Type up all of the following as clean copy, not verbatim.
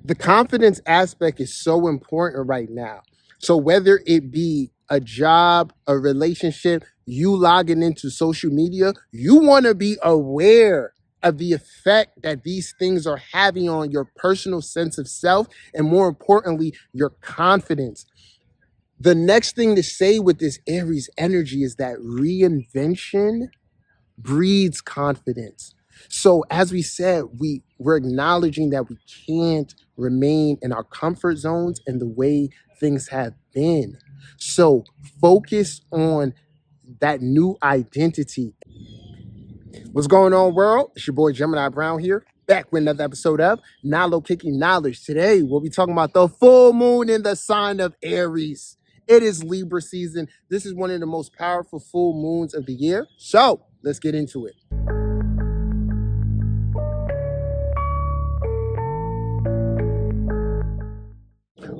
The confidence aspect is so important right now. So whether it be a job, a relationship, you logging into social media, you want to be aware of the effect that these things are having on your personal sense of self and, more importantly, your confidence. The next thing to say with this Aries energy is that reinvention breeds confidence. So as we said, we're acknowledging that we can't remain in our comfort zones and the way things have been. So focus on that new identity. What's going on, world? It's your boy Gemini Brown here, back with another episode of Nalo Kicking Knowledge. Today, we'll be talking about the full moon in the sign of Aries. It is Libra season. This is one of the most powerful full moons of the year. So let's get into it.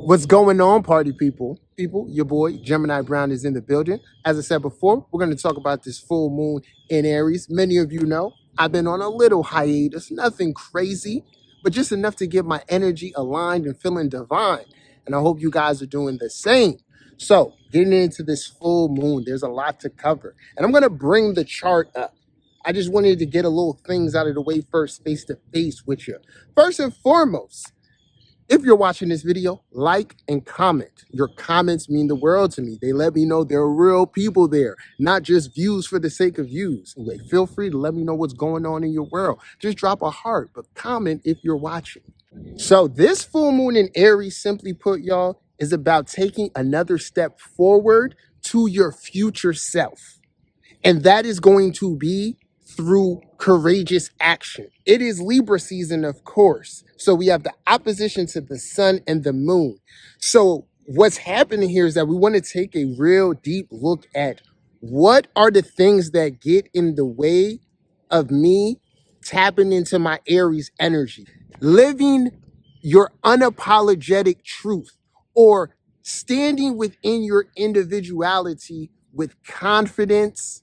What's going on, party people? Your boy Gemini Brown is in the building. As I said before, we're going to talk about this full moon in Aries. Many of you know I've been on a little hiatus, nothing crazy, but just enough to get my energy aligned and feeling divine. And I hope you guys are doing the same. So, getting into this full moon, there's a lot to cover. And I'm going to bring the chart up. I just wanted to get a little things out of the way first, face to face with you. First and foremost, if you're watching this video, like and comment. Your comments mean the world to me. They let me know there are real people there, not just views for the sake of views. Anyway, feel free to let me know what's going on in your world. Just drop a heart, but comment if you're watching. So this full moon in Aries, simply put, y'all, is about taking another step forward to your future self. And that is going to be through courageous action. It is Libra season, of course. So we have the opposition to the sun and the moon. So what's happening here is that we want to take a real deep look at what are the things that get in the way of me tapping into my Aries energy, living your unapologetic truth, or standing within your individuality with confidence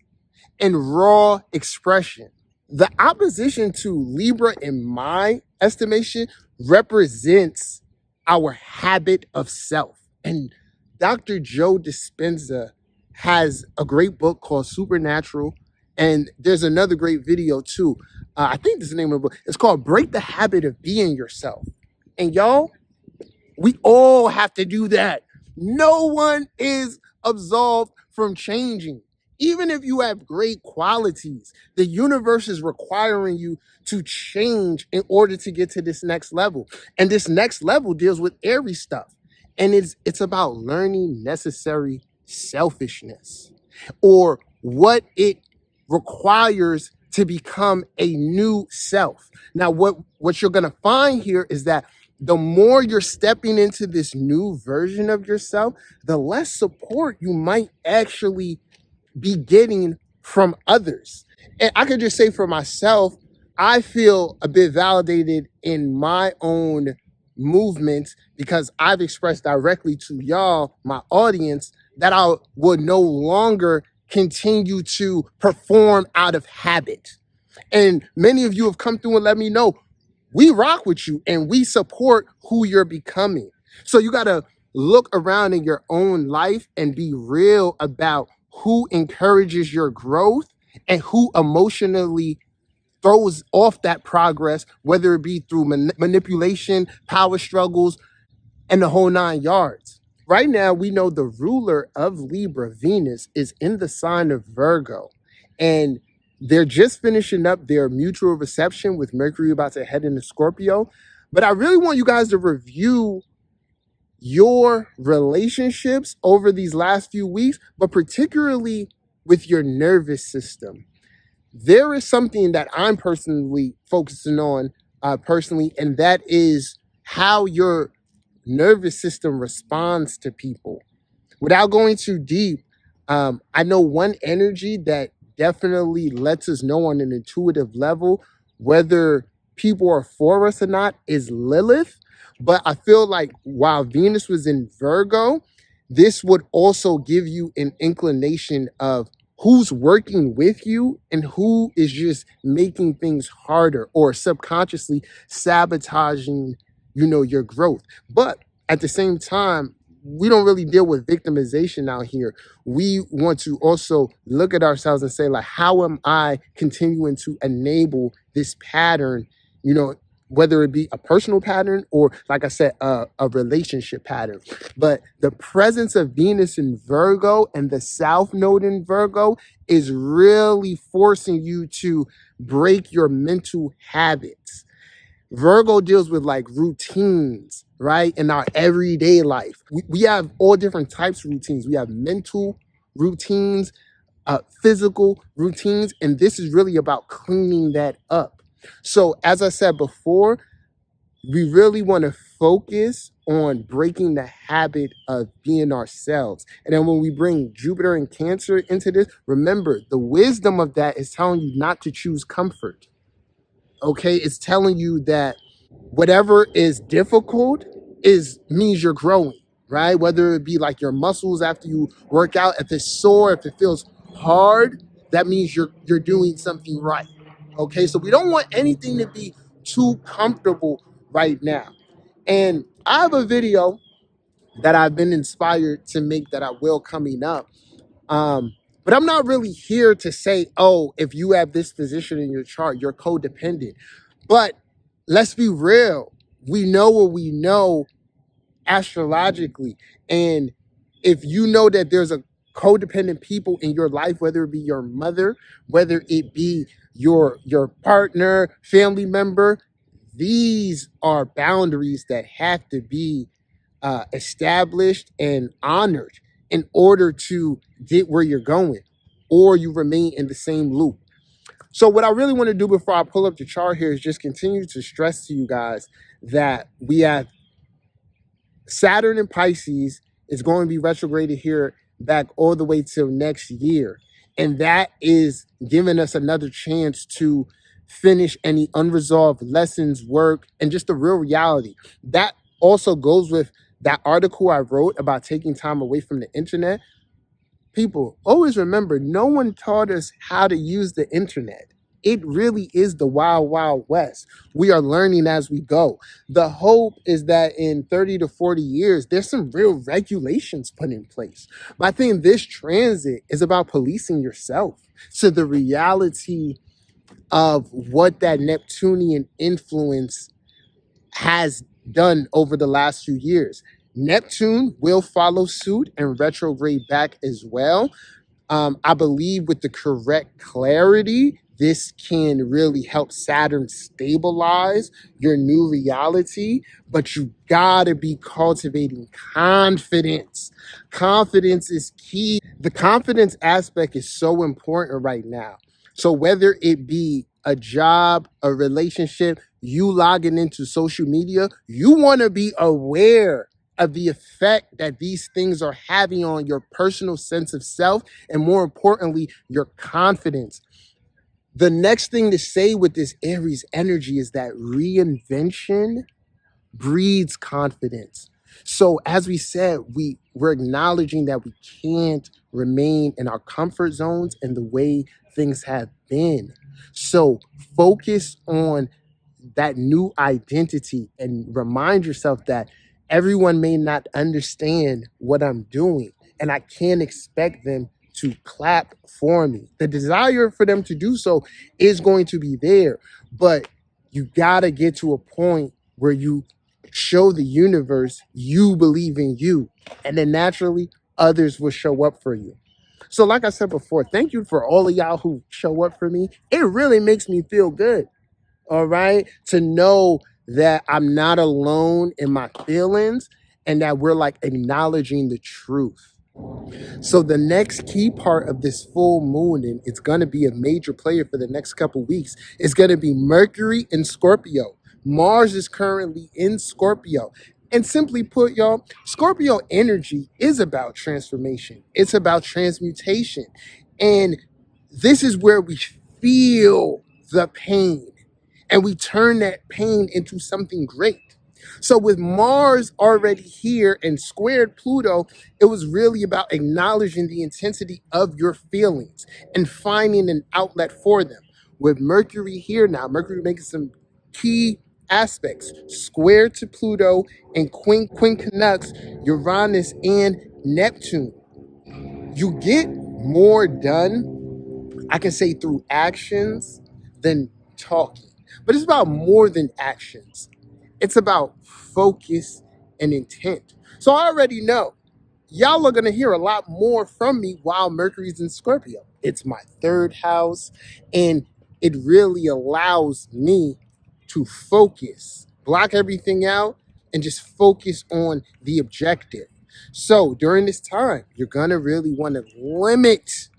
and raw expression. The opposition to Libra, in my estimation, represents our habit of self. And Dr. Joe Dispenza has a great book called Supernatural. And there's another great video too. I think this is the name of the book. It's called Break the Habit of Being Yourself. And y'all, we all have to do that. No one is absolved from changing. Even if you have great qualities, the universe is requiring you to change in order to get to this next level. And this next level deals with Aries stuff. And it's about learning necessary selfishness, or what it requires to become a new self. Now, what you're going to find here is that the more you're stepping into this new version of yourself, the less support you might actually be getting from others. And I could just say for myself, I feel a bit validated in my own movement because I've expressed directly to y'all, my audience, that I would no longer continue to perform out of habit. And many of you have come through and let me know we rock with you and we support who you're becoming. So you got to look around in your own life and be real about who encourages your growth and who emotionally throws off that progress, whether it be through manipulation, power struggles, and the whole 9 yards. Right now, we know the ruler of Libra, Venus, is in the sign of Virgo. And they're just finishing up their mutual reception with Mercury about to head into Scorpio. But I really want you guys to review your relationships over these last few weeks, but particularly with your nervous system. There is something that I'm personally focusing on personally, and that is how your nervous system responds to people. Without going too deep, I know one energy that definitely lets us know on an intuitive level whether people are for us or not is Lilith. But I feel like while Venus was in Virgo, this would also give you an inclination of who's working with you and who is just making things harder or subconsciously sabotaging your growth. But at the same time, we don't really deal with victimization out here. We want to also look at ourselves and say, like, how am I continuing to enable this pattern, you know, whether it be a personal pattern or, like I said, a relationship pattern. But the presence of Venus in Virgo and the South Node in Virgo is really forcing you to break your mental habits. Virgo deals with like routines, right? In our everyday life. We have all different types of routines. We have mental routines, physical routines, and this is really about cleaning that up. So, as I said before, we really want to focus on breaking the habit of being ourselves. And then when we bring Jupiter and Cancer into this, remember the wisdom of that is telling you not to choose comfort. Okay, it's telling you that whatever is difficult is means you're growing, right? Whether it be like your muscles after you work out, if it's sore, if it feels hard, that means you're doing something right. Okay, so we don't want anything to be too comfortable right now. And I have a video that I've been inspired to make that I will coming up. But I'm not really here to say, oh, if you have this position in your chart, you're codependent. But let's be real. We know what we know astrologically. And if you know that there's a codependent people in your life, whether it be your mother, whether it be your partner, family member, these are boundaries that have to be established and honored in order to get where you're going, or you remain in the same loop. So what I really want to do before I pull up the chart here is just continue to stress to you guys that we have Saturn in Pisces is going to be retrograded here back all the way till next year. And that is giving us another chance to finish any unresolved lessons, work, and just the real reality. That also goes with that article I wrote about taking time away from the internet. People, always remember, no one taught us how to use the internet. It really is the wild, wild west. We are learning as we go. The hope is that in 30 to 40 years, there's some real regulations put in place. But I think this transit is about policing yourself to the reality of what that Neptunian influence has done over the last few years. Neptune will follow suit and retrograde back as well. I believe with the correct clarity, this can really help Saturn stabilize your new reality, but you gotta be cultivating confidence. Confidence is key. The confidence aspect is so important right now. So whether it be a job, a relationship, you logging into social media, you want to be aware of the effect that these things are having on your personal sense of self, and more importantly, your confidence. The next thing to say with this Aries energy is that reinvention breeds confidence. So as we said, we're acknowledging that we can't remain in our comfort zones and the way things have been. So focus on that new identity and remind yourself that everyone may not understand what I'm doing, and I can't expect them to clap for me. The desire for them to do so is going to be there, but you got to get to a point where you show the universe you believe in you, and then naturally others will show up for you. So like I said before, thank you for all of y'all who show up for me. It really makes me feel good, all right, to know that I'm not alone in my feelings and that we're like acknowledging the truth. So the next key part of this full moon, and it's going to be a major player for the next couple weeks, is going to be Mercury in Scorpio. Mars is currently in Scorpio. And simply put, y'all, Scorpio energy is about transformation. It's about transmutation. And this is where we feel the pain and we turn that pain into something great. So with Mars already here and squared Pluto, it was really about acknowledging the intensity of your feelings and finding an outlet for them. With Mercury here now, Mercury making some key aspects, square to Pluto and quincunx, Uranus and Neptune. You get more done, I can say, through actions than talking. But it's about more than actions. It's about focus and intent. So I already know y'all are going to hear a lot more from me while Mercury's in Scorpio. It's my third house, and it really allows me to focus, block everything out, and just focus on the objective. So during this time, you're going to really want to limit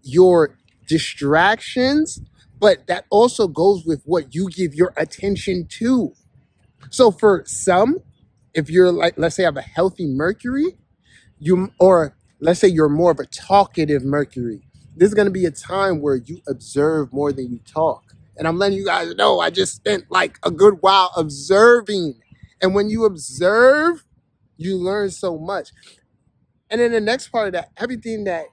your distractions, but that also goes with what you give your attention to. So for some, if you're like, let's say, have a healthy Mercury, or let's say you're more of a talkative Mercury, this is going to be a time where you observe more than you talk. And I'm letting you guys know, I just spent like a good while observing. And when you observe, you learn so much. And then the next part of that, everything that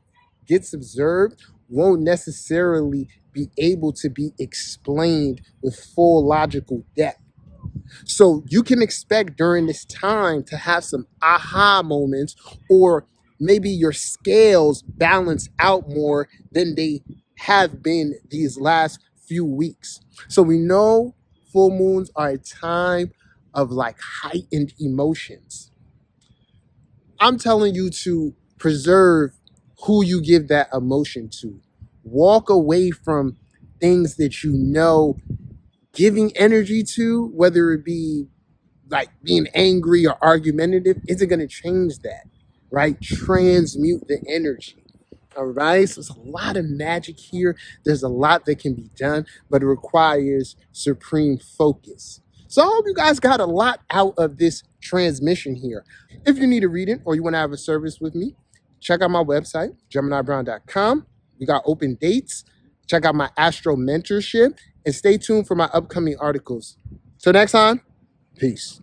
gets observed won't necessarily be able to be explained with full logical depth. So you can expect during this time to have some aha moments, or maybe your scales balance out more than they have been these last few weeks. So we know full moons are a time of like heightened emotions. I'm telling you to preserve who you give that emotion to. Walk away from things that you know giving energy to, whether it be like being angry or argumentative, isn't going to change that, right? Transmute the energy. All right. So there's a lot of magic here. There's a lot that can be done, but it requires supreme focus. So I hope you guys got a lot out of this transmission here. If you need a reading or you want to have a service with me, check out my website, GeminiBrown.com. We got open dates. Check out my Astro mentorship and stay tuned for my upcoming articles. Till next time, peace.